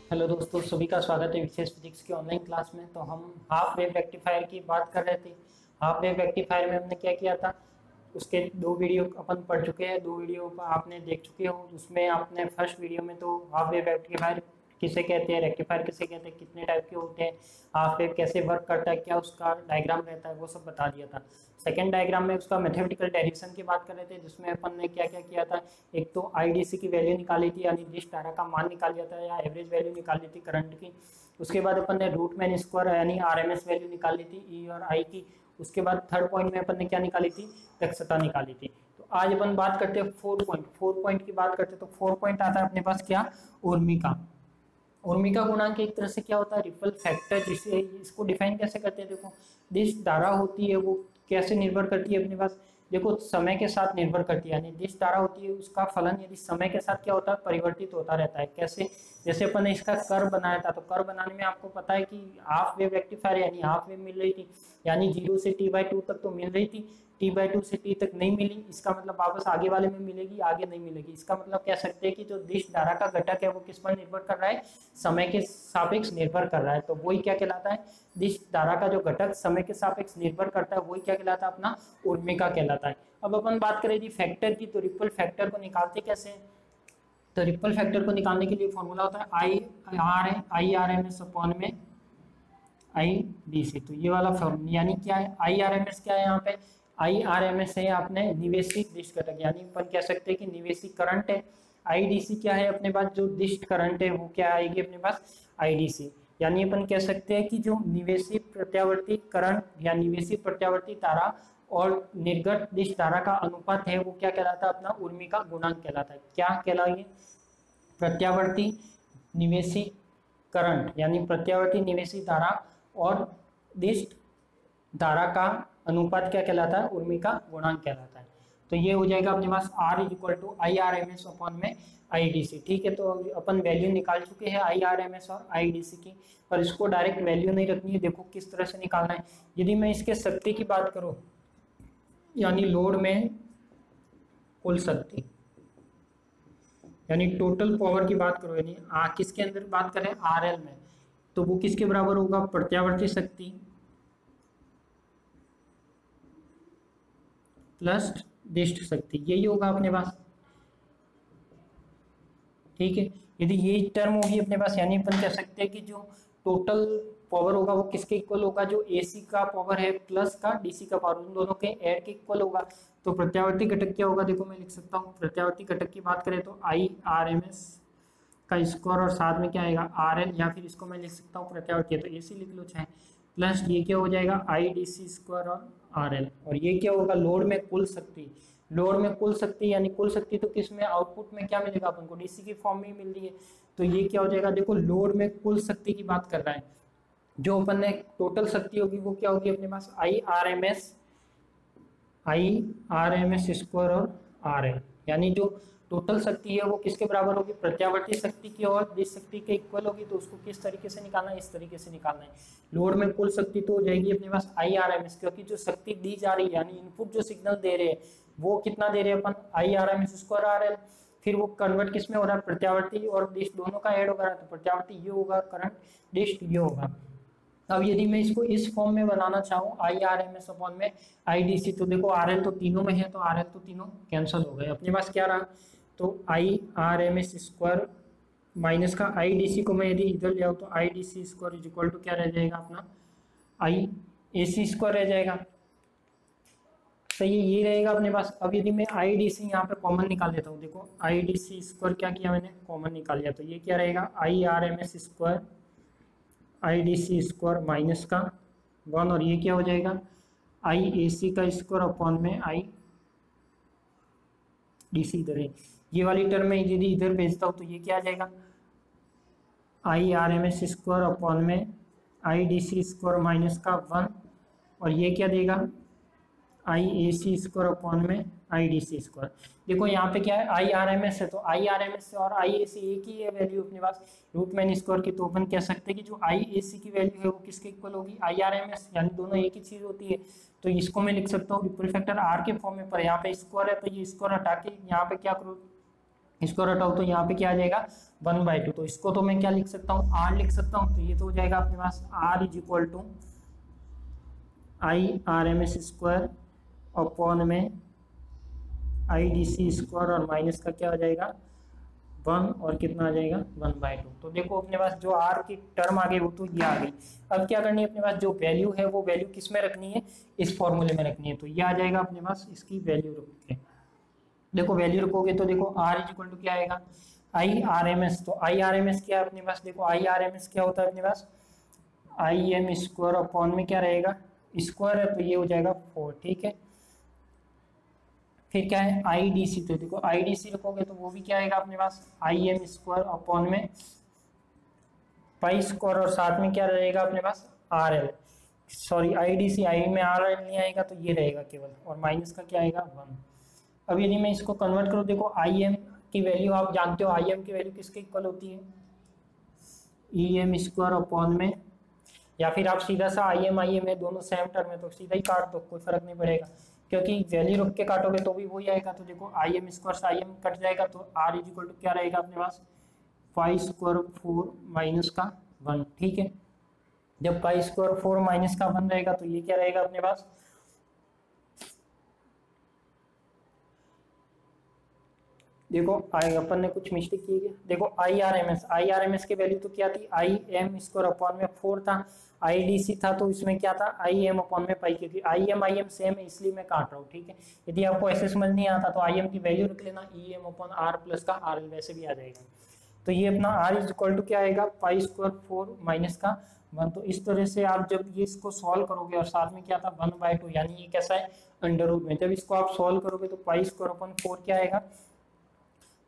Hello दोस्तों, सभी का स्वागत है विशेष फिजिक्स की ऑनलाइन क्लास में। तो हम हाफ वेव रेक्टिफायर की बात कर रहे थे। हाफ वेव रेक्टिफायर में हमने क्या किया था, उसके दो वीडियो अपन पढ़ चुके हैं, दो वीडियो आपने देख चुके हो। उसमें आपने फर्स्ट वीडियो में तो हाफ वेव रेक्टिफायर किसे कहते हैं, रेक्टिफायर किसे कहते हैं, कितने टाइप के होते हैं, हाफ वेव कैसे वर्क करता है, क्या उसका डायग्राम रहता है, वो सब बता दिया था। सेकेंड डायग्राम में उसका मैथमेटिकल डायरेक्शन की बात कर रहे थे, जिसमें अपन ने क्या क्या किया था। एक तो आईडीसी की वैल्यू निकाली थी, यानी डिश धारा का मान निकाल लिया था या एवरेज वैल्यू निकाल ली थी करंट की। उसके बाद अपन ने रूट मैन स्क्वायर यानी आरएमएस वैल्यू निकाल ली थी ई और आई की। उसके बाद थर्ड पॉइंट में अपन ने क्या निकाली थी, दक्षता निकाली थी। तो आज अपन बात करते हैं फोर पॉइंट की बात करते हैं। तो 4 पॉइंट आता है अपने पास क्या, उर्मी का। उर्मी का गुणांक एक तरह से क्या होता है, रिपल फैक्टर। जिसे इसको डिफाइन कैसे करते हैं, देखो जिस धारा होती है वो कैसे निर्भर करती है अपने पास, देखो समय के साथ निर्भर करती है। यानी जिस धारा होती है उसका फलन यदि समय के साथ क्या होता है, परिवर्तित होता रहता है। कैसे, जैसे अपन ने इसका कर्व बनाया था, तो कर्व बनाने में आपको पता है कि हाफ वेव रेक्टिफायर यानी हाफ वेव मिल रही थी, यानी 0 से t/2 तक तो मिल रही थी, t/2 से t तक नहीं मिली। इसका मतलब वापस आगे वाले में मिलेगी, आगे नहीं मिलेगी। इसका मतलब कह सकते हैं कि जो दिश धारा का घटक है वो किस पर निर्भर कर रहा है, समय के सापेक्ष निर्भर कर रहा है। तो वही क्या कहलाता है, दिश धारा का जो घटक समय के सापेक्ष निर्भर करता है वही क्या कहलाता है, अपना उर्मिका कहलाता है। अब अपन बात करें जी फैक्टर की, तो रिपल फैक्टर को निकालते कैसे हैं। तो रिपल फैक्टर को निकालने के लिए फॉर्मूला होता है I R M S upon में आई डी सी। तो ये वाला फॉर्मूला यानी क्या है, आई आर एम एस क्या है यहाँ पे, आई आर एम एस है आपने निवेशित दिश घटक, यानी अपन कह सकते हैं कि निवेशित करंट है। आई डी सी क्या है अपने पास, जो दिश करंट है वो क्या आएगी अपने पास, आई डी सी। यानी अपन कह सकते हैं कि जो निवेशित प्रत्यावर्ती करंट या निवेशित प्रत्यावर्ती धारा और निर्गत दिश धारा का अनुपात है वो क्या कहलाता है, अपना उर्मी का गुणांक कहलाता है। क्या कहलाएंगे, प्रत्यावर्ती निवेशी करंट यानी प्रत्यावर्ती निवेशी धारा और दिश धारा का अनुपात क्या कहलाता है, उर्मी का गुणांक कहलाता है। तो ये हो जाएगा अपने पास R equal to I R M S upon में आई डी सी। ठीक है, तो अपन वैल्यू निकाल चुके हैं आई आर एम एस और आई डी सी की, पर इसको डायरेक्ट वैल्यू नहीं रखनी है। देखो किस तरह से निकालना है। यदि मैं इसके शक्ति की बात करूं, यानी लोड में कुल शक्ति यानी टोटल पावर की बात करो, यानी किसके अंदर बात करें, आर एल में, तो वो किसके बराबर होगा, प्रत्यावर्ती शक्ति प्लस दिष्ट शक्ति, यही होगा अपने पास। ठीक है, यदि ये टर्म होगी अपने पास, यानी अपन कह सकते हैं कि जो टोटल पावर होगा वो किसके इक्वल होगा, जो एसी का पावर है प्लस का डीसी का पावर, उन दोनों के ऐड के इक्वल होगा। तो प्रत्यावर्ती घटक क्या होगा, देखो मैं लिख सकता हूँ, प्रत्यावर्ती घटक की बात करें तो आई आर एम एस का स्क्वायर और साथ में क्या आएगा आर एल, या फिर इसको मैं लिख सकता हूँ प्रत्यावर्ती है तो एसी लिख लो चाहे, प्लस ये क्या हो जाएगा आई डी सी स्क्वायर और आर एल। और ये क्या होगा, लोड में कुल शक्ति, लोड में कुल शक्ति यानी कुल शक्ति तो किस में, आउटपुट में क्या मिलेगा अपन को, डीसी की फॉर्म में ही मिल रही है। तो ये क्या हो जाएगा, देखो लोड में कुल शक्ति की बात कर रहा है, जो अपन ने टोटल शक्ति होगी वो क्या होगी अपने पास, I R M S square और आर एल। यानी जो टोटल शक्ति है वो किसके बराबर होगी, प्रत्यावर्ती शक्ति की और दिश शक्ति के इक्वल होगी। तो उसको किस तरीके से निकालना है, इस तरीके से निकालना है। लोड में कुल शक्ति तो हो जाएगी अपने पास आई आर एम एस, क्योंकि जो शक्ति दी जा रही है यानी इनपुट जो सिग्नल दे रहे हैं वो कितना दे रहे हैं अपन, I R M S square R L. फिर वो कन्वर्ट किस में हो रहा है, प्रत्यावर्ती और दिश दोनों का ऐड होगा, तो प्रत्यावर्ती ये होगा, करंट दिश ये होगा। अब यदि मैं इसको इस फॉर्म में बनाना चाहूँ I R M S upon में आई डी सी, तो देखो आर एल तो तीनों में है, तो आर एल तो तीनों कैंसिल हो गए। अपने पास क्या रहा, तो I R M S square minus का आई डी सी को मैं यदि इधर ले आऊँ तो I D C square is equal to क्या रह जाएगा अपना, आई ए सी स्क्वायर रह जाएगा। सही है, ये रहेगा अपने पास। अब यदि मैं आई डी सी यहाँ पे कॉमन निकाल लेता हूँ, देखो आई डी सी स्क्वायर क्या किया मैंने, कॉमन निकाल लिया, तो ये क्या रहेगा I R M S square I D C square minus का 1, और ये क्या हो जाएगा आई ए सी का स्क्वायर अपॉन में आई डी सी इधर है। ये वाली टर्म में यदि इधर भेजता हूँ तो ये क्या आ जाएगा, I R M S square upon में I D C square minus का 1, और ये क्या देगा आई ए सी स्क्वायर अपॉन में आई डी सी स्क्वायर। देखो यहाँ पे क्या है, आई आर एम एस है, तो आई आर एम एस और आई ए सी एक ही है वैल्यू अपने पास रूट मैन स्क्वायर की। तो अपन कह सकते हैं कि जो आई ए सी की वैल्यू है वो किसके इक्वल होगी, आई आर एम एस, यानी दोनों एक ही चीज होती है। तो इसको मैं लिख सकता हूँ रिपल फैक्टर आर के फॉर्म में, पर यहाँ पे स्क्वायर है तो ये स्क्वायर हटा के यहाँ पे क्या करो, इसको रटाओ तो यहाँ पे क्या आ जाएगा 1/2। तो इसको तो मैं क्या लिख सकता हूँ, r लिख सकता हूँ। तो ये तो हो जाएगा अपने पास r is equal to IRMS² upon में IDC² और माइनस का क्या हो जाएगा 1 और कितना आ जाएगा 1/2। तो देखो अपने पास जो r की टर्म आ गई वो तो ये आ गई। अब क्या करनी है अपने पास, जो वैल्यू है वो वैल्यू किस में रखनी है, इस फॉर्मूले में रखनी है। तो ये आ जाएगा अपने पास, इसकी वैल्यू रख के देखो वैल्यू रखोगे तो देखो r इज इक्वल टू क्या आएगा IRMS। तो IRMS क्या है अपने पास, देखो IRMS क्या होता है अपने पास IM² अपॉन में क्या रहेगा स्क्वायर है, तो ये हो जाएगा 4, ठीक है। फिर क्या है IDC, तो देखो IDC रखोगे तो वो भी क्या आएगा अपने पास IM² अपॉन में π² और साथ में क्या रहेगा अपने पास RL, सॉरी IDC आई में RL नहीं आएगा तो ये रहेगा केवल, और माइनस का क्या आएगा 1। अब यदि मैं इसको कन्वर्ट करूँ, देखो IM की वैल्यू आप जानते हो, IM की वैल्यू किसके इक्वल होती है EM² अपॉन में, या फिर आप सीधा सा IM है दोनों सेम टर्म है तो सीधा ही काट दो, कोई फर्क नहीं पड़ेगा, क्योंकि वैल्यू रख के काटोगे तो भी वही आएगा। तो देखो IM² से IM कट जाएगा तो R इज इक्वल टू क्या रहेगा अपने पास π² 4 माइनस का 1, ठीक है। जब π² 4 माइनस का 1 रहेगा तो ये क्या रहेगा अपने पास, देखो अपन ने कुछ मिस्टेक की है। देखो IRMS की वैल्यू तो क्या थी IM² अपॉन में 4 था, IDC था तो इसमें क्या था IM अपॉन में पाई, क्योंकि IM सेम है इसलिए मैं काट रहा हूँ, ठीक है। यदि आपको ऐसे समझ नहीं आता तो IM की वैल्यू रख लेना EM अपॉन R प्लस का RL वैसे भी आ जाएगा। तो ये अपना R इज इक्वल टू क्या आएगा π² 4 माइनस का 1। तो इस तरह से आप जब ये इसको सॉल्व करोगे और साथ में क्या था 1/2, यानी ये कैसा है अंडर रूट में, जब इसको आप सॉल्व करोगे तो π² अपॉन 4 क्या आएगा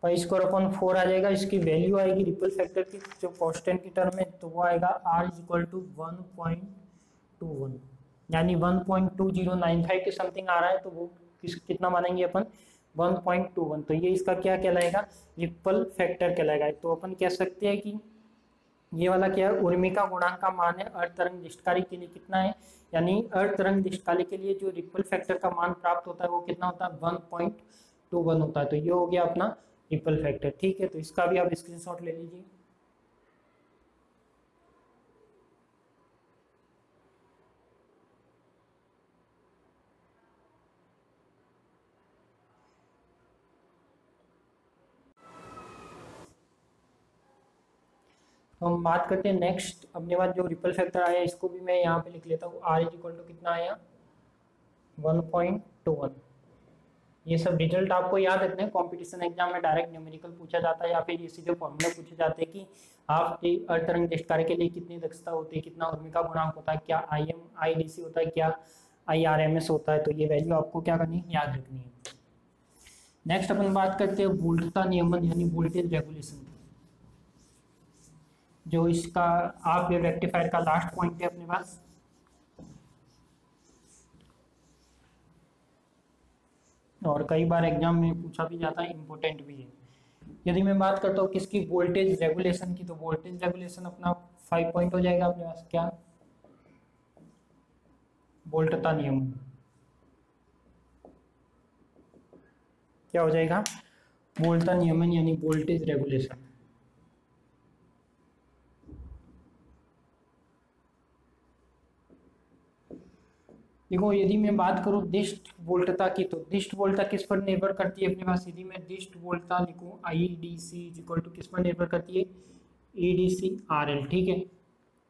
π² अपॉन 4 आ जाएगा। इसकी वैल्यू आएगी रिपल फैक्टर की जो कांस्टेंट की टर्म में, तो वो आएगा R इज इक्वल टू 1.21, यानी 1.2095 के समथिंग आ रहा है। तो वो कितना मानेंगे अपन 1.21। तो ये इसका क्या कहलाएगा रिपल फैक्टर कहलाएगा। तो अपन कह सकते हैं कि ये वाला क्या है उर्मिका गुणांक का मान है अर्ध तरंग दिष्टकारी के लिए कितना है, यानी अर्ध तरंग दिष्टकारी के लिए जो रिपल फैक्टर का मान प्राप्त होता है वो कितना होता है 1.21 होता है। तो ये हो गया अपना रिपल फैक्टर, ठीक है। तो इसका भी आप स्क्रीनशॉट ले लीजिए। तो हम बात करते हैं नेक्स्ट, अपने पास जो रिपल फैक्टर आया इसको भी मैं यहाँ पे लिख लेता हूँ। R इज इक्वल टू कितना आया 1.21। ये सब रिजल्ट आपको याद रखना है, कंपटीशन एग्जाम में डायरेक्ट न्यूमेरिकल पूछा जाता है या फिर ये सीधे फॉर्मूला पूछे जाते हैं कि आपकी अर्ध तरंग दिष्टकारी के लिए कितनी दक्षता होती है, कितना उर्मिका गुणांक होता है, क्या IM IDC होता है, क्या IRMS होता है। तो ये वैल्यू आपको क्या करनी है याद रखनी है। नेक्स्ट अपन बात करते हैं वोल्टता नियमन यानी वोल्टेज रेगुलेशन, जो इसका हाफ वेव रेक्टिफायर का लास्ट पॉइंट है अपने पास। और कई बार एग्जाम में पूछा भी जाता है, इम्पोर्टेंट भी है। यदि मैं बात करता हूँ किसकी वोल्टेज रेगुलेशन की, तो वोल्टेज रेगुलेशन अपना 5 पॉइंट हो जाएगा अपने पास क्या वोल्टता नियमन, क्या हो जाएगा वोल्टता नियमन यानी वोल्टेज रेगुलेशन। देखो यदि मैं बात करूं दिष्ट वोल्टता की, तो दिष्ट वोल्टता किस पर निर्भर करती है अपने पास, यदि मैं दिष्ट वोल्टता लिखूं IDC इक्वल टू किस पर निर्भर करती है EDC RL, ठीक है।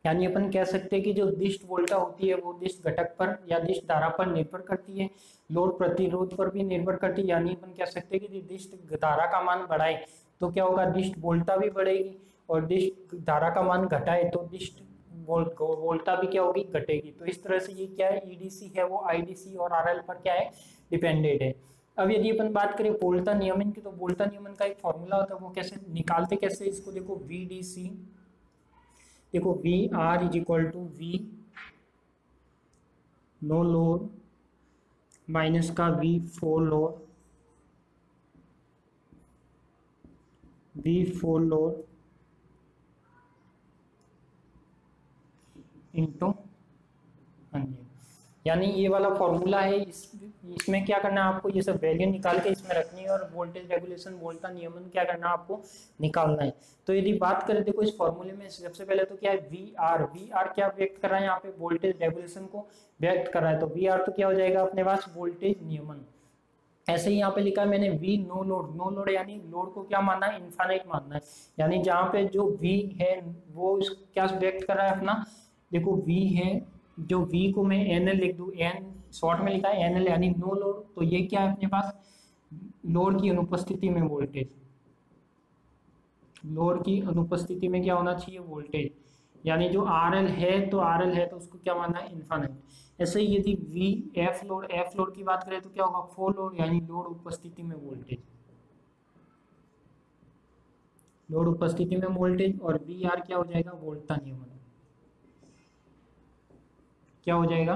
यानी अपन कह सकते हैं कि जो दिष्ट वोल्टता होती है वो दिष्ट घटक पर या दिष्ट धारा पर निर्भर करती है, लोड प्रतिरोध पर भी निर्भर करती है। यानी अपन कह सकते हैं कि दिष्ट धारा का मान बढ़ाए तो क्या होगा दिष्ट वोल्टता भी बढ़ेगी, और दिष्ट धारा का मान घटाए तो दिष्ट वोल्टता भी क्या होगी घटेगी। तो इस तरह से ये क्या है EDC है वो IDC और RL पर क्या है डिपेंडेंट है। अब यदि अपन बात करें वोल्टता नियमन की, तो वोल्टता नियमन का एक फॉर्मूला होता है, वो कैसे निकालते कैसे इसको, देखो VDC, देखो VR is equal to V no load minus का V4 load, V4 load into 100, यानी ये वाला फॉर्मूला है, इसमें क्या करना है आपको, ये सब वैल्यू निकाल के इसमें रखनी है और वोल्टेज रेगुलेशन वोल्टा नियमन क्या करना है आपको निकालना है। तो यदि बात करें देखो इस फॉर्मूले में सबसे पहले तो क्या है वी आर क्या व्यक्त कर रहा है यहाँ पे, वोल्टेज रेगुलेशन को व्यक्त कर रहा है। तो वी आर तो क्या हो जाएगा अपने पास वोल्टेज नियमन। ऐसे ही यहाँ पे लिखा है मैंने वी नो लोड यानी लोड को क्या मानना है इनफाइनाइट मानना है। यानी जहाँ पे जो वी है वो क्या व्यक्त कर रहा है अपना, देखो वी है, जो वी को मैं एन एल लिख दूँ, एन शॉर्ट में लिखा है एन एल यानी नो लोड। तो ये क्या है अपने पास लोड की अनुपस्थिति में वोल्टेज, लोड की अनुपस्थिति में क्या होना चाहिए वोल्टेज। यानी जो आर एल है तो उसको क्या मानना है इनफाइनाइट। ऐसे ही यदि वी एफ लोड की बात करें तो क्या होगा फुल लोड यानी लोड उपस्थिति में वोल्टेज, लोड उपस्थिति में वोल्टेज। और वी आर क्या हो जाएगा वोल्टा नियमन, क्या हो जाएगा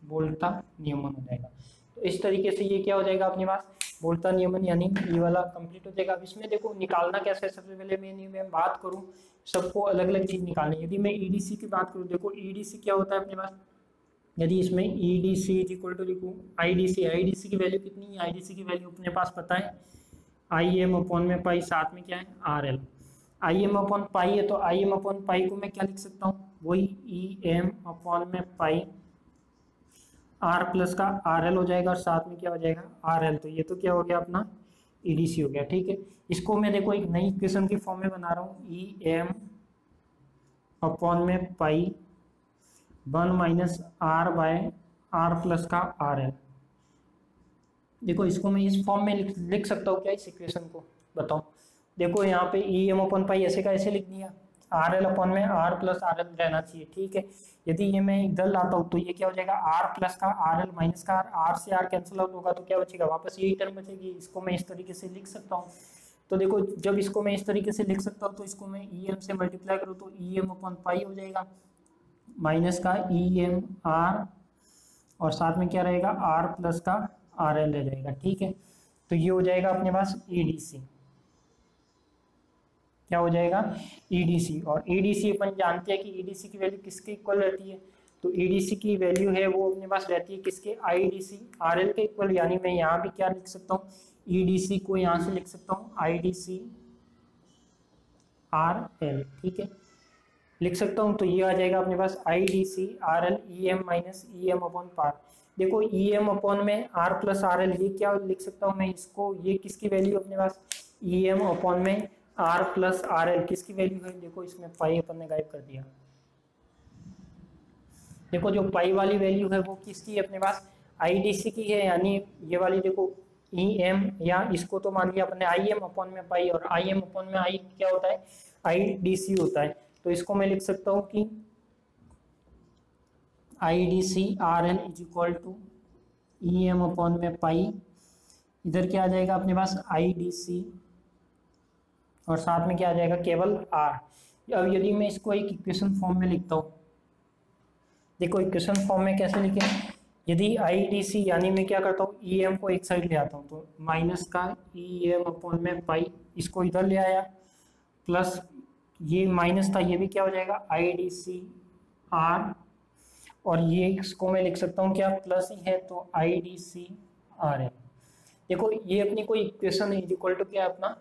वोल्टा नियमन हो जाएगा। तो इस तरीके से ये क्या हो जाएगा अपने पास वोल्टा नियमन, यानी ये वाला कंप्लीट हो जाएगा। अब इसमें देखो निकालना कैसे है, सबसे पहले मैं बात करूं सबको अलग अलग चीज निकालनी। यदि मैं ईडीसी की बात करूं, देखो ईडीसी क्या होता है अपने पास, यदि इसमें ईडीसी इज इक्वल टू लिखूं आईडीसी की वैल्यू कितनी है, आईडीसी की वैल्यू अपने पास पता है आई एम अपॉन में पाई, साथ में क्या है R L. I am upon pi है तो आई एम अपॉन पाई को मैं क्या लिख सकता हूँ, वही ई एम अपॉन में पाई आर प्लस का आर एल हो जाएगा और साथ में क्या हो जाएगा आर एल। तो ये तो क्या हो गया अपना ईडीसी हो गया, ठीक है। इसको मैं देखो एक नई इक्वेशन की फॉर्म में बना रहा हूँ, ई एम अपॉन में pi 1 minus R by R plus का आर एल। देखो इसको मैं इस फॉर्म में लिख सकता हूँ क्या इस इक्वेशन को, बताओ। देखो यहाँ पे ई एम अपॉन पाई ऐसे का ऐसे लिख दिया, आर एल अपॉन में आर प्लस आर एल रहना चाहिए, ठीक है। यदि ये मैं इधर लाता हूँ तो ये क्या हो जाएगा आर प्लस का आर एल माइनस का आर से आर कैंसिल आउट होगा तो क्या बचेगा वापस यही टर्म बचेगी। इसको मैं इस तरीके से लिख सकता हूँ। तो देखो जब इसको मैं इस तरीके से लिख सकता हूँ तो इसको मैं ई एम से मल्टीप्लाई करूँ तो ई एम अपॉन पाई हो जाएगा माइनस का ई एम आर और साथ में क्या रहेगा आर प्लस का आर एल रह जाएगा, ठीक है। तो ये हो जाएगा अपने पास ईडीसी, क्या हो जाएगा ईडीसी। और ईडीसी अपन जानते हैं कि ईडीसी की वैल्यू किसके इक्वल रहती है, तो ईडीसी की वैल्यू है वो अपने पास रहती है किसके आईडीसी आरएल के इक्वल। यानी मैं यहाँ भी क्या लिख सकता हूँ ईडीसी को यहाँ से लिख सकता हूँ आईडीसी आरएल, ठीक है लिख सकता हूँ। तो ये आ जाएगा अपने पास IDC RL E M minus E M upon पार। देखो ई एम अपॉन में आर प्लस आर एल, ये क्या लिख सकता हूँ मैं इसको, ये किसकी वैल्यू अपने पास ई एम अपॉन में आर प्लस आर एल किसकी वैल्यू है, देखो इसमें पाई अपन ने गायब कर दिया। देखो जो पाई वाली वैल्यू है वो किसकी है अपने पास आईडीसी की है, यानी ये वाली देखो ई एम या इसको तो मान लिया अपने आई एम अपॉन में पाई और आई एम अपॉन में आई क्या होता है आईडीसी होता है। तो इसको मैं लिख सकता हूँ कि I D C R L is equal to E M upon में पाई, इधर क्या आ जाएगा अपने पास आई डी सी और साथ में क्या आ जाएगा केवल आर। अब यदि मैं इसको एक इक्वेशन फॉर्म में लिखता हूँ, देखो इक्वेशन फॉर्म में कैसे लिखें, यदि आई डी सी यानी मैं क्या करता हूँ ई एम को एक साइड ले आता हूँ तो माइनस का ई एम अपॉन में पाई, इसको इधर ले आया प्लस ये माइनस था ये भी क्या हो जाएगा आई डी सी आर और ये इसको मैं लिख सकता हूँ क्या प्लस ही है तो I D C R M. देखो ये अपनी कोई इक्वेशन है इक्वल टू क्या है अपना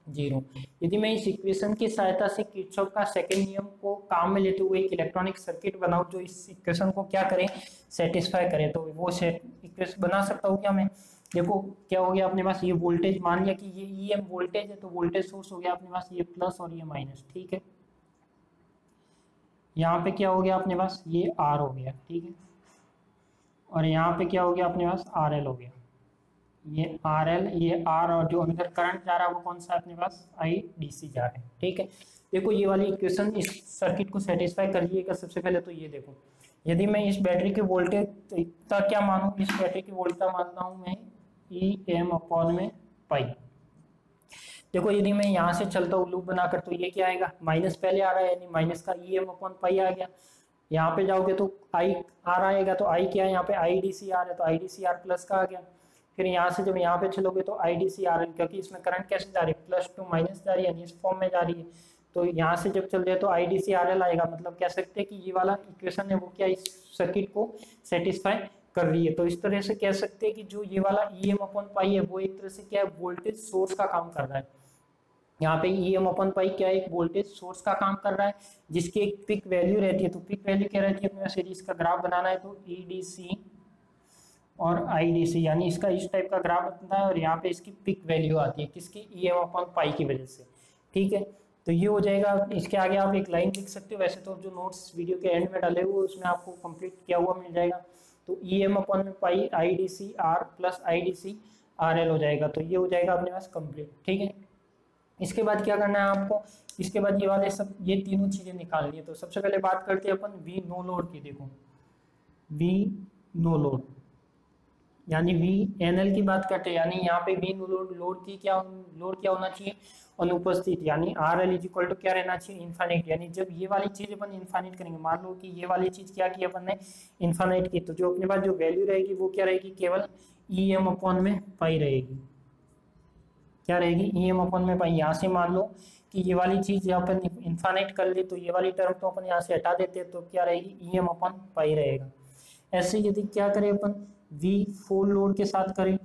0। यदि मैं इस इक्वेशन की सहायता से किरचॉफ का सेकंड नियम को काम में लेते हुए एक इलेक्ट्रॉनिक सर्किट बनाऊं जो इस इक्वेशन को क्या करे सेटिस्फाई करे, तो वो इक्वेशन बना सकता हूँ क्या मैं। देखो क्या हो गया अपने पास ये वोल्टेज मान लिया कि ये ई एम वोल्टेज है तो वोल्टेज सोर्स हो गया अपने पास ये प्लस और ये माइनस, ठीक है। यहाँ पे क्या हो गया अपने पास ये आर हो गया, ठीक है। और यहाँ पे क्या हो गया अपने पास आर एल हो गया, ये आर एल ये आर और जो अंदर करंट जा रहा है वो कौन सा है अपने पास आई डी सी जा रहा है, ठीक है। देखो ये वाली इक्वेशन इस सर्किट को सेटिस्फाई कर लिएगा। सबसे पहले तो ये देखो यदि मैं इस बैटरी के वोल्टेज का क्या मानूँ, इस बैटरी की वोल्टेज मानता हूँ मैं ई एम अपॉन में पाई। देखो यदि मैं यहाँ से चलता हूँ लूप बनाकर तो ये क्या आएगा माइनस पहले आ रहा है यानी माइनस का ई एम अपॉन पाई आ गया। यहाँ पे जाओगे तो आई आर आएगा तो आई क्या है यहाँ पे आई डी सी आर है तो I D C R plus का आ गया। फिर यहाँ से जब यहाँ पे चलोगे तो I D C R L क्योंकि इसमें करंट कैसे जा रही है प्लस टू माइनस जा रही है यानी इस फॉर्म में जा रही है तो यहाँ से जब चल जाए तो IDC/RL आएगा, मतलब कह सकते हैं कि ये वाला इक्वेशन है वो क्या इस सर्किट को सेटिस्फाई कर रही है। तो इस तरह से कह सकते हैं कि जो ये वाला EM/पाई है वो एक तरह से क्या है, वोल्टेज सोर्स का काम कर रहा है। यहाँ पे EM/पाई क्या है, एक वोल्टेज सोर्स का काम कर रहा है, जिसकी एक पिक वैल्यू रहती है। तो पिक वैल्यू क्या रहती है अपने सीरीज का ग्राफ बनाना है तो EDC और IDC, यानी इसका इस टाइप का ग्राफ बनता है और यहाँ पे इसकी पिक वैल्यू आती है किसकी, EM/पाई की वजह से। ठीक है, तो ये हो जाएगा। इसके आगे आप एक लाइन लिख सकते हो, वैसे तो जो नोट्स वीडियो के एंड में डाले हुए उसमें आपको कंप्लीट किया हुआ मिल जाएगा। तो EM/पाई IDC/R प्लस IDC/RL हो जाएगा। तो ये हो जाएगा अपने पास कंप्लीट। ठीक है, इसके बाद क्या करना है आपको, इसके बाद ये वाले सब ये तीनों चीजें निकालनी है। तो सबसे पहले बात करते हैं अपन V नो लोड की। देखो V नो लोड यानी VNL की बात करते हैं, यानी यहाँ पे V नो लोड की क्या होना चाहिए, अनुपस्थित, यानी RL इक्वल टू क्या रहना चाहिए, इन्फाइनाइट। यानी जब ये वाली चीज अपन इन्फाइनाइट करेंगे, मान लो कि ये वाली चीज क्या की अपन ने, इन्फाइनाइट की, तो जो अपने पास जो वैल्यू रहेगी वो क्या रहेगी, केवल EM/पाई रहेगी। क्या रहेगी, EM/पाई। यहाँ से मान लो कि ये वाली चीज अपन इन्फाइनाइट कर ले तो ये वाली टर्म तो अपन यहाँ से हटा देते हैं, तो क्या रहेगी, EM/पाई रहेगा। ऐसे यदि क्या करें अपन V फुल लोड के साथ करें,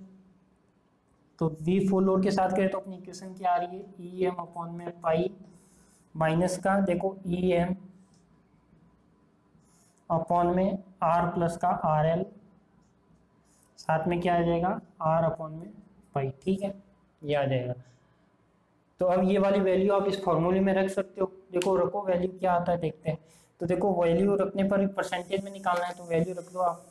तो V फुल लोड के साथ करें तो अपनी इक्वेशन क्या आ रही है, EM/पाई माइनस का देखो EM/R प्लस का RL, साथ में क्या आ जाएगा, R/पाई। ठीक है, ये आ जाएगा। तो अब ये वाली वैल्यू आप इस फॉर्मूले में रख सकते हो। देखो रखो, वैल्यू क्या आता है देखते हैं। तो देखो वैल्यू रखने पर परसेंटेज में निकालना है, तो वैल्यू रख दो आप।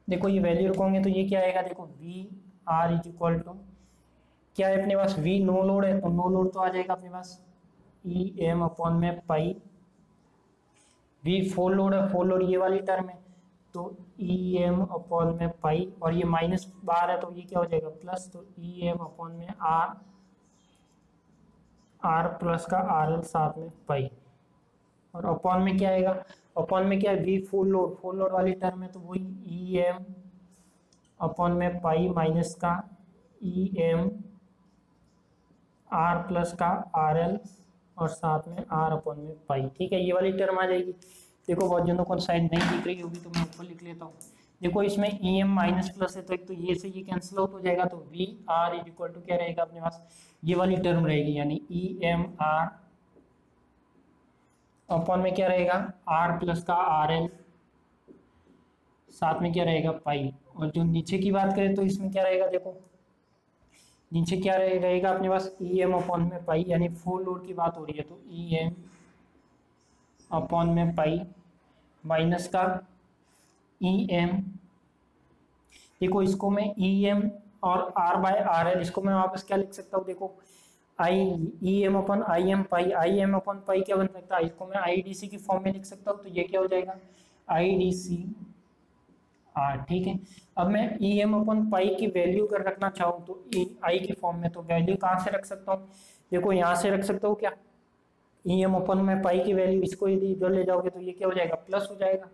देखो ये वैल्यू रखोगे तो ये क्या आएगा, देखो VR इज इक्वल टू क्या है अपने पास, V नो लोड है तो नो लोड तो आ जाएगा अपने पास EM/पाई। V फुल लोड है, फुल लोड ये वाली टर्म है तो EM/पाई, और ये माइनस बाहर है तो ये क्या हो जाएगा प्लस, तो EM/R प्लस का RL साथ में पाई, और अपॉन में क्या आएगा, अपॉन में क्या है, V फुल लोड वाली टर्म है तो वही EM/पाई माइनस का EM/R प्लस का RL और साथ में R/पाई। ठीक है, ये वाली टर्म आ जाएगी। देखो बहुत जनों को साइड नहीं दिख रही होगी तो मैं ऊपर लिख लेता हूँ। देखो इसमें EM माइनस प्लस है तो एक तो ये से ये कैंसिल आउट हो जाएगा, तो VR इज इक्वल टू क्या रहेगा अपने पास, ये वाली टर्म रहेगी, यानी EM/R अपॉन में क्या रहेगा, R प्लस का RL साथ में क्या रहेगा पाई। और जो नीचे की बात करें तो इसमें क्या रहेगा, देखो नीचे क्या रहेगा अपने पास EM/पाई, यानी फुल लोड की बात हो रही है तो EM/पाई माइनस का EM। देखो इसको मैं EM और R/RL इसको मैं वापस क्या लिख सकता हूँ, देखो EM/IM/पाई क्या बन सकता है, इसको मैं IDC की फॉर्म में लिख सकता हूँ, तो ये क्या हो जाएगा IDC/R। ठीक है, अब मैं EM/पाई की वैल्यू अगर रखना चाहूँ तो I की फॉर्म में, तो वैल्यू कहाँ से रख सकता हूँ, देखो यहाँ से रख सकता हूँ क्या, EM/पाई की वैल्यू, इसको यदि इधर ले जाओगे तो ये क्या हो जाएगा, प्लस हो जाएगा।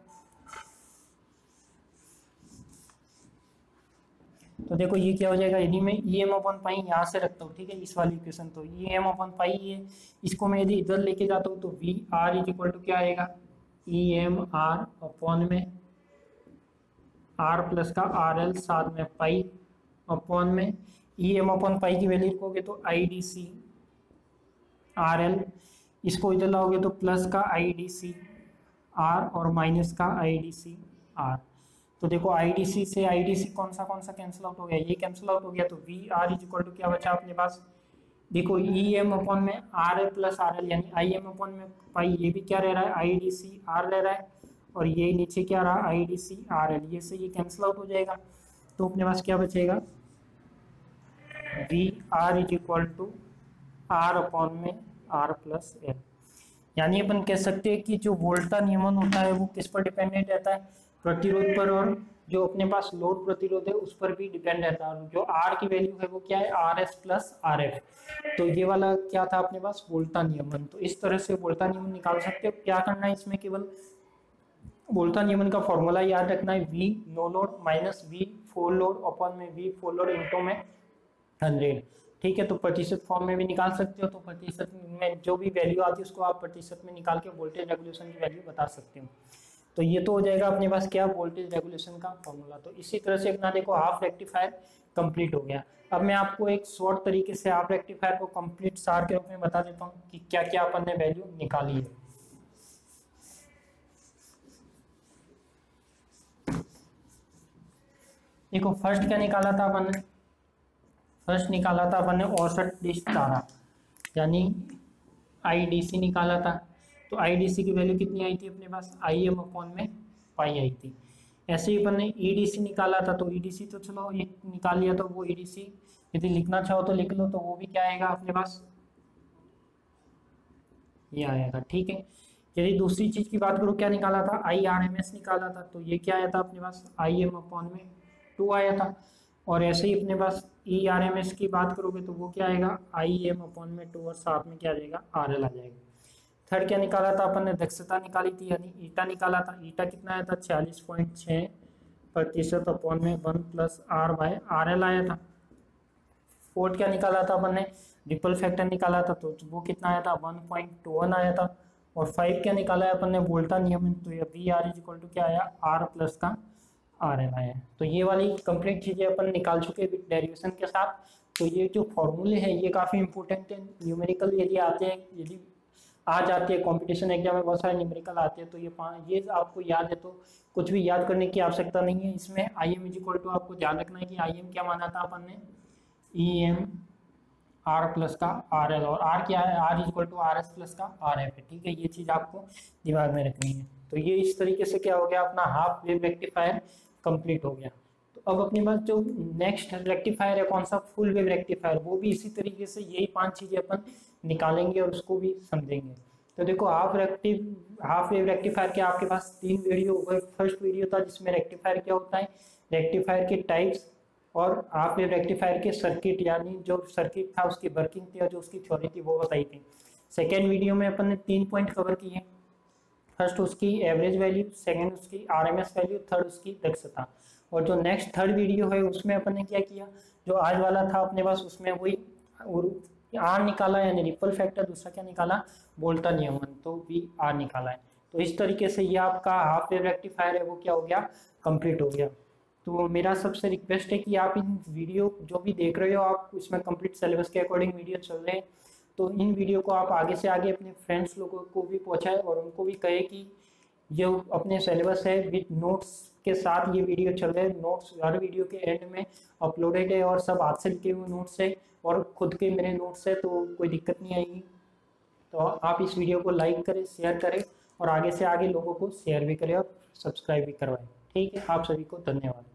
तो देखो ये क्या हो जाएगा, यदि मैं EM/पाई यहाँ से रखता हूँ, ठीक है, इस वाली इक्वेशन, तो EM/पाई है, इसको मैं यदि इधर लेके जाता हूँ तो VR इज इक्वल टू क्या आएगा, EM/R अपॉन में R प्लस का RL साथ में पाई, अपॉन में EM/पाई की वैल्यू लिखोगे तो IDC/RL, इसको इधर लाओगे तो प्लस का IDC/R और माइनस का IDC/R। तो देखो IDC से IDC कौन सा कैंसिल आउट हो गया, ये कैंसिल आउट हो गया, तो VR इज इक्वल टू क्या बचा अपने पास, देखो EM में RL प्लस RL यानी IM में पाई, ये भी क्या रह रहा है IDC/R रह रहा है, और ये नीचे क्या रहा IDC/RL, ये से ये कैंसिल आउट हो जाएगा, तो अपने पास क्या बचेगा VR is equal to R/R plus L। यानी अपन कह सकते हैं कि जो वोल्टा नियमन होता है वो किस पर डिपेंडेंट रहता है, प्रतिरोध पर, और जो अपने पास लोड प्रतिरोध है उस पर भी डिपेंड रहता है। और जो R की वैल्यू है वो क्या है RS प्लस RF, तो ये वाला क्या था अपने पास वोल्टा नियमन। तो इस तरह से वोल्टा नियमन निकाल सकते हो। क्या करना है इसमें, केवल वोल्टा नियमन का फॉर्मूला याद रखना है, V no load minus V full full load upon में V फुल लोड इनटू में 100, ठीक है। तो प्रतिशत फॉर्म में भी निकाल सकते हो, तो प्रतिशत में जो भी वैल्यू आती है उसको आप प्रतिशत में निकाल के वोल्टेज रेगुलेशन की वैल्यू बता सकते हो। तो ये तो हो जाएगा अपने पास क्या, वोल्टेज रेगुलेशन का फॉर्मूला। तो इसी तरह से अपना देखो हाफ रेक्टिफायर कंप्लीट हो गया। अब मैं आपको एक शॉर्ट तरीके से हाफ रेक्टिफायर को कंप्लीट सार के रूप में बता देता हूँ कि क्या क्या अपन ने वैल्यू निकाली है। देखो फर्स्ट क्या निकाला था अपन ने, फर्स्ट निकाला था अपन ने औसत डिश तारा यानी IDC निकाला था। तो IDC की वैल्यू कितनी आई थी अपने पास, IM अपॉन में पाई आई थी। ऐसे ही अपन ने EDC निकाला था, तो EDC तो चलो ये निकाल लिया, तो वो EDC यदि लिखना चाहो तो लिख लो, तो वो भी क्या आएगा अपने पास, ये आएगा, ठीक है। यदि दूसरी चीज की बात करो, क्या निकाला था, IRMS निकाला था, तो ये क्या आया था अपने पास, IM अपॉन में 2 आया था। और ऐसे ही अपने पास ERMS की बात करोगे तो वो क्या आएगा, IM अपॉन में 2 और साथ में क्या आ जाएगा, RL आ जाएगा। थर्ड क्या निकाला था अपन ने, दक्षता निकाली थी यानी ईटा निकाला था। ईटा कितना आया था, 46.6% अपॉन में 1 प्लस R/RL आया था। फोर्थ क्या निकाला था अपन ने, रिपल फैक्टर निकाला था, तो वो कितना आया था, 1.21 आया था। और 5 क्या निकाला है अपन ने, वोल्टा नियमन, तो ये VR इक्वल टू क्या आया, R प्लस का RL आया। तो ये वाली कंप्लीट चीज़ें अपन निकाल चुके हैं डेरिवेशन के साथ। तो ये जो फॉर्मूले हैं ये काफ़ी इंपॉर्टेंट है, न्यूमेरिकल यदि आते हैं, यदि आ जाते हैं कॉम्पिटिशन एग्जाम में बहुत सारे न्यूमेरिकल आते हैं, तो ये आपको याद है, तो कुछ भी याद करने की आवश्यकता नहीं है। इसमें IM इक्वल टू आपको ध्यान रखना है कि IM क्या माना था अपन ने, EM R प्लस का RL, और R क्या है, R equal to RS plus का RF है, ठीक है। ये चीज़ आपको दिमाग में रखनी है। तो ये इस तरीके से क्या हो गया, अपना हाफ वेव रेक्टिफायर कंप्लीट हो गया। तो अब अपने पास जो नेक्स्ट रेक्टिफायर है कौन सा, फुल वेव रेक्टिफायर, वो भी इसी तरीके से यही 5 चीज़ें अपन निकालेंगे और उसको भी समझेंगे। तो देखो हाफ वेव रेक्टिफायर के आपके पास 3 वीडियो, फर्स्ट वीडियो था जिसमें रेक्टिफायर क्या होता है, रेक्टिफायर के टाइप्स, और हाफ वेव रेक्टिफायर के सर्किट, यानी जो सर्किट था उसकी वर्किंग थी और जो उसकी थ्योरी थी वो बताई थी। सेकेंड वीडियो में अपन ने 3 पॉइंट कवर किए, फर्स्ट उसकी एवरेज वैल्यू, सेकंड उसकी RMS वैल्यू, थर्ड उसकी दक्षता। और जो नेक्स्ट थर्ड वीडियो है उसमें अपन ने क्या किया, जो आज वाला था अपने पास, उसमें वही R निकाला यानी रिपल फैक्टर, दूसरा क्या निकाला, वोल्टा नियमन, तो VR निकाला है। तो इस तरीके से ये आपका हाफ वेव रेक्टिफायर है वो क्या हो गया, कंप्लीट हो गया। तो मेरा सबसे रिक्वेस्ट है कि आप इन वीडियो जो भी देख रहे हो, आप इसमें कंप्लीट सिलेबस के अकॉर्डिंग वीडियो चल रहे हैं, तो इन वीडियो को आप आगे से आगे अपने फ्रेंड्स लोगों को भी पहुंचाएं और उनको भी कहे कि जो अपने सिलेबस है विद नोट्स के साथ ये वीडियो चल रहे हैं। नोट्स हर वीडियो के एंड में अपलोडेड है और सब हाथ से लिखे हुए नोट्स है और खुद के मेरे नोट्स है, तो कोई दिक्कत नहीं आएगी। तो आप इस वीडियो को लाइक करें, शेयर करें और आगे से आगे लोगों को शेयर भी करें और सब्सक्राइब भी करवाएं। ठीक है, आप सभी को धन्यवाद।